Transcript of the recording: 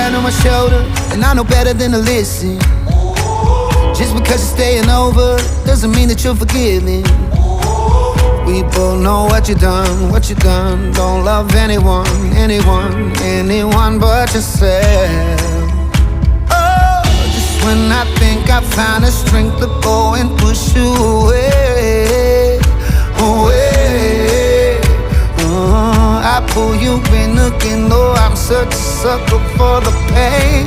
crying on my shoulder, and I know better than to listen. Just because you're staying over doesn't mean that you're forgiving. We both know what you done. Don't love anyone but yourself. Oh, just when I think I found the strength to go and push you away. I pull you in again, though I'm such a sucker for the pain.